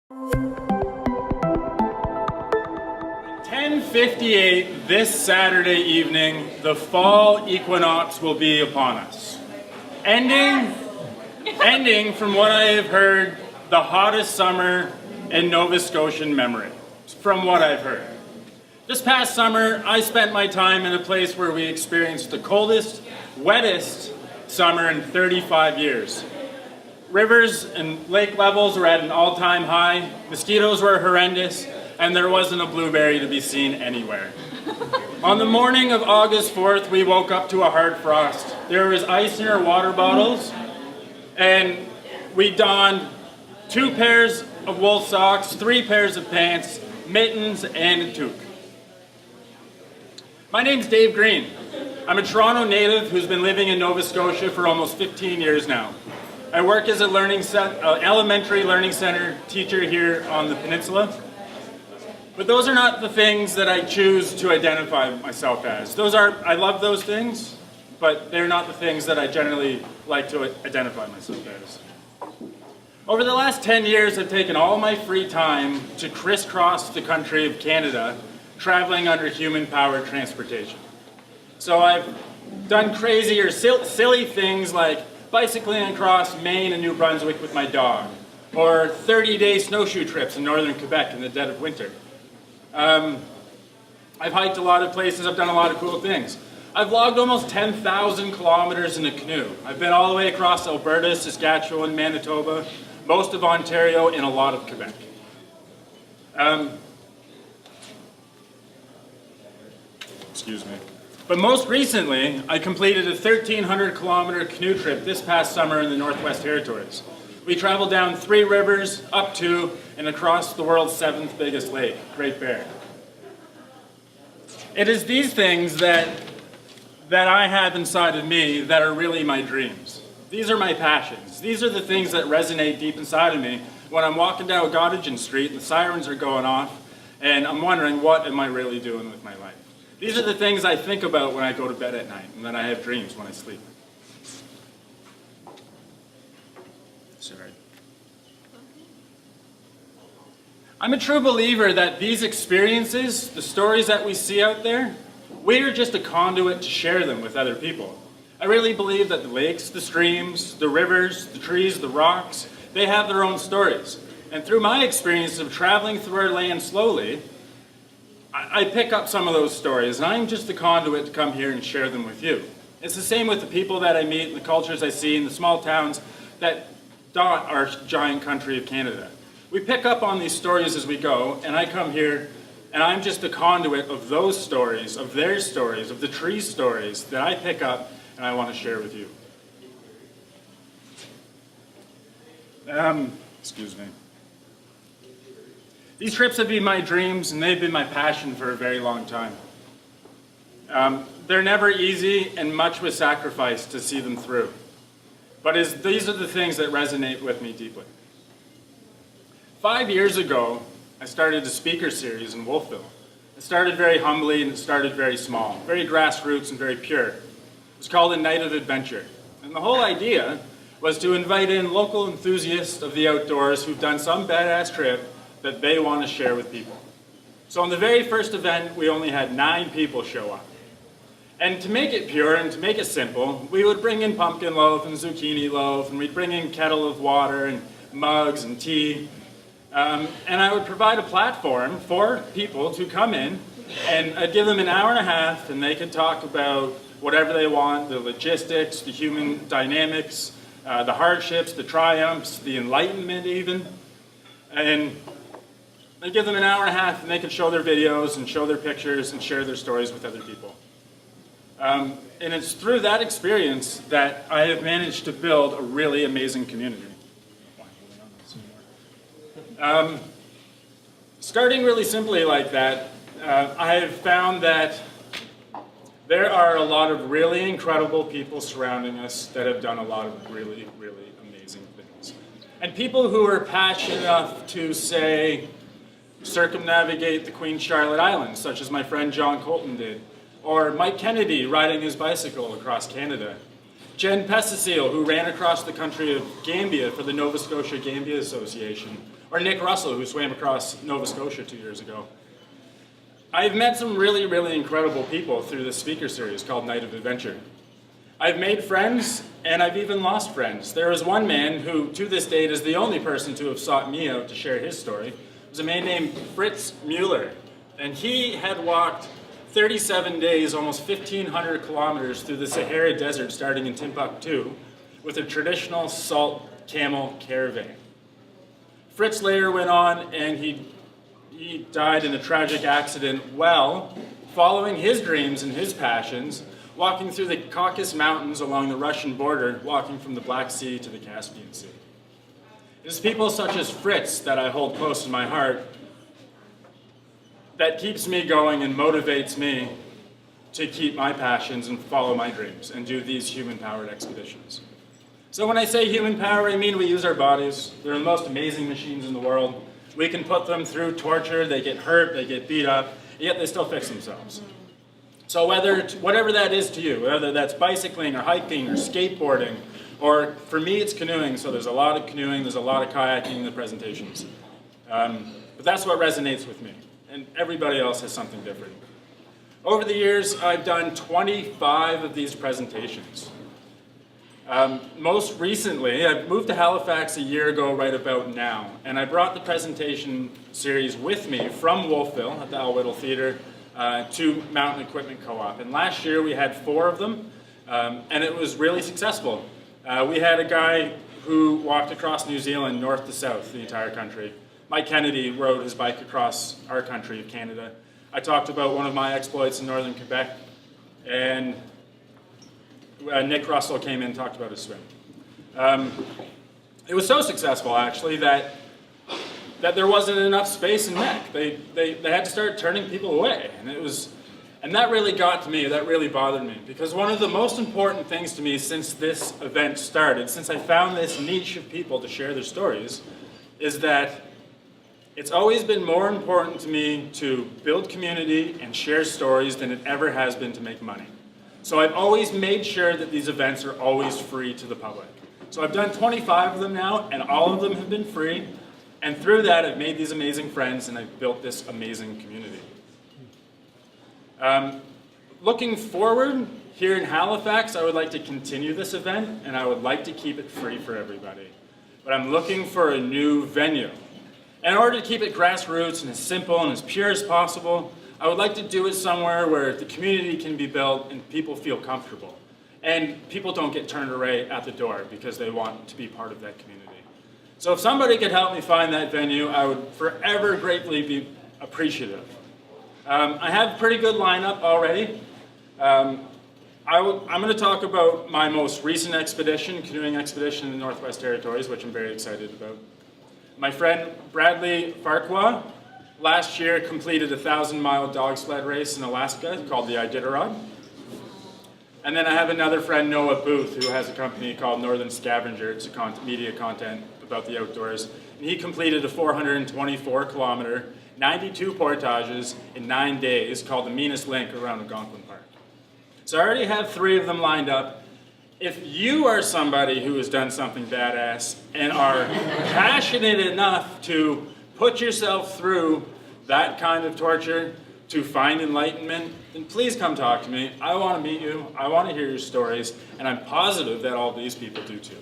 10:58 this Saturday evening, the fall equinox will be upon us. Ending from what I have heard, the hottest summer in Nova Scotian memory, from what I've heard. This past summer, I spent my time in a place where we experienced the coldest, wettest summer in 35 years. Rivers and lake levels were at an all-time high, mosquitoes were horrendous, and there wasn't a blueberry to be seen anywhere. On the morning of August 4th, we woke up to a hard frost. There was ice in our water bottles, and we donned 2 pairs of wool socks, 3 pairs of pants, mittens, and a toque. My name's Dave Greene. I'm a Toronto native who's been living in Nova Scotia for almost 15 years now. I work as a elementary learning center teacher here on the peninsula. But those are not the things that I choose to identify myself as. I love those things, but they're not the things that I generally like to identify myself as. Over the last 10 years, I've taken all my free time to crisscross the country of Canada, traveling under human-powered transportation. So I've done crazy or silly things like bicycling across Maine and New Brunswick with my dog, or 30-day snowshoe trips in northern Quebec in the dead of winter. I've hiked a lot of places, I've done a lot of cool things. I've logged almost 10,000 kilometers in a canoe. I've been all the way across Alberta, Saskatchewan, Manitoba, most of Ontario, and a lot of Quebec. Excuse me. But most recently, I completed a 1,300-kilometer canoe trip this past summer in the Northwest Territories. We traveled down 3 rivers, up to and across the world's 7th biggest lake, Great Bear. It is these things that I have inside of me that are really my dreams. These are my passions. These are the things that resonate deep inside of me when I'm walking down Gottingen Street and the sirens are going off and I'm wondering, what am I really doing with my life? These are the things I think about when I go to bed at night and then I have dreams when I sleep. Sorry. I'm a true believer that these experiences, the stories that we see out there, we are just a conduit to share them with other people. I really believe that the lakes, the streams, the rivers, the trees, the rocks, they have their own stories. And through my experience of traveling through our land slowly, I pick up some of those stories, and I'm just the conduit to come here and share them with you. It's the same with the people that I meet, and the cultures I see, in the small towns that dot our giant country of Canada. We pick up on these stories as we go, and I come here, and I'm just the conduit of those stories, of their stories, of the tree stories that I pick up and I want to share with you. Excuse me. These trips have been my dreams, and they've been my passion for a very long time. They're never easy, and much was sacrificed to see them through. But these are the things that resonate with me deeply. 5 years ago, I started a speaker series in Wolfville. It started very humbly, and it started very small, very grassroots and very pure. It was called A Night of Adventure. And the whole idea was to invite in local enthusiasts of the outdoors who've done some badass trip that they want to share with people. So on the very first event, we only had 9 people show up. And to make it pure and to make it simple, we would bring in pumpkin loaf and zucchini loaf, and we'd bring in kettle of water and mugs and tea. And I would provide a platform for people to come in, and I'd give them an hour and a half, and they could talk about whatever they want, the logistics, the human dynamics, the hardships, the triumphs, the enlightenment even. And I give them an hour and a half, and they can show their videos and show their pictures and share their stories with other people. And it's through that experience that I have managed to build a really amazing community. Starting really simply like that, I have found that there are a lot of really incredible people surrounding us that have done a lot of really, really amazing things. And people who are passionate enough to, say, circumnavigate the Queen Charlotte Islands, such as my friend John Colton did, or Mike Kennedy riding his bicycle across Canada, Jen Pesticile, who ran across the country of Gambia for the Nova Scotia Gambia Association, or Nick Russell, who swam across Nova Scotia 2 years ago. I've met some really, really incredible people through this speaker series called Night of Adventure. I've made friends, and I've even lost friends. There was one man who, to this date, is the only person to have sought me out to share his story. It was a man named Fritz Mueller, and he had walked 37 days, almost 1,500 kilometers through the Sahara Desert, starting in Timbuktu, with a traditional salt camel caravan. Fritz later went on, and he died in a tragic accident while following his dreams and his passions, walking through the Caucasus Mountains along the Russian border, walking from the Black Sea to the Caspian Sea. It is people such as Fritz that I hold close in my heart that keeps me going and motivates me to keep my passions and follow my dreams and do these human-powered expeditions. So when I say human power, I mean we use our bodies. They're the most amazing machines in the world. We can put them through torture, they get hurt, they get beat up, yet they still fix themselves. So whatever that is to you, whether that's bicycling or hiking or skateboarding, or for me it's canoeing, so there's a lot of canoeing, there's a lot of kayaking in the presentations. But that's what resonates with me, and everybody else has something different. Over the years, I've done 25 of these presentations. Most recently, I moved to Halifax a year ago right about now, and I brought the presentation series with me from Wolfville at the Al Whittle Theatre to Mountain Equipment Co-op. And last year we had 4 of them, and it was really successful. We had a guy who walked across New Zealand north to south, the entire country. Mike Kennedy rode his bike across our country of Canada. I talked about one of my exploits in northern Quebec, and Nick Russell came in and talked about his swim. It was so successful, actually, that there wasn't enough space in MEC. They had to start turning people away, and that really got to me, that really bothered me, because one of the most important things to me since this event started, since I found this niche of people to share their stories, is that it's always been more important to me to build community and share stories than it ever has been to make money. So I've always made sure that these events are always free to the public. So I've done 25 of them now, and all of them have been free. And through that, I've made these amazing friends, and I've built this amazing community. Looking forward, here in Halifax, I would like to continue this event, and I would like to keep it free for everybody. But I'm looking for a new venue. In order to keep it grassroots and as simple and as pure as possible, I would like to do it somewhere where the community can be built and people feel comfortable. And people don't get turned away at the door because they want to be part of that community. So if somebody could help me find that venue, I would forever gratefully be appreciative. I have a pretty good lineup already. I'm going to talk about my most recent expedition, canoeing expedition in the Northwest Territories, which I'm very excited about. My friend Bradley Farquhar last year completed a 1,000-mile dog sled race in Alaska called the Iditarod. And then I have another friend, Noah Booth, who has a company called Northern Scavenger. It's a media content about the outdoors. And he completed a 424-kilometer, 92 portages in 9 days called the Meanest Link around Algonquin Park. So I already have 3 of them lined up. If you are somebody who has done something badass and are passionate enough to put yourself through that kind of torture to find enlightenment, then please come talk to me. I want to meet you. I want to hear your stories. And I'm positive that all these people do too.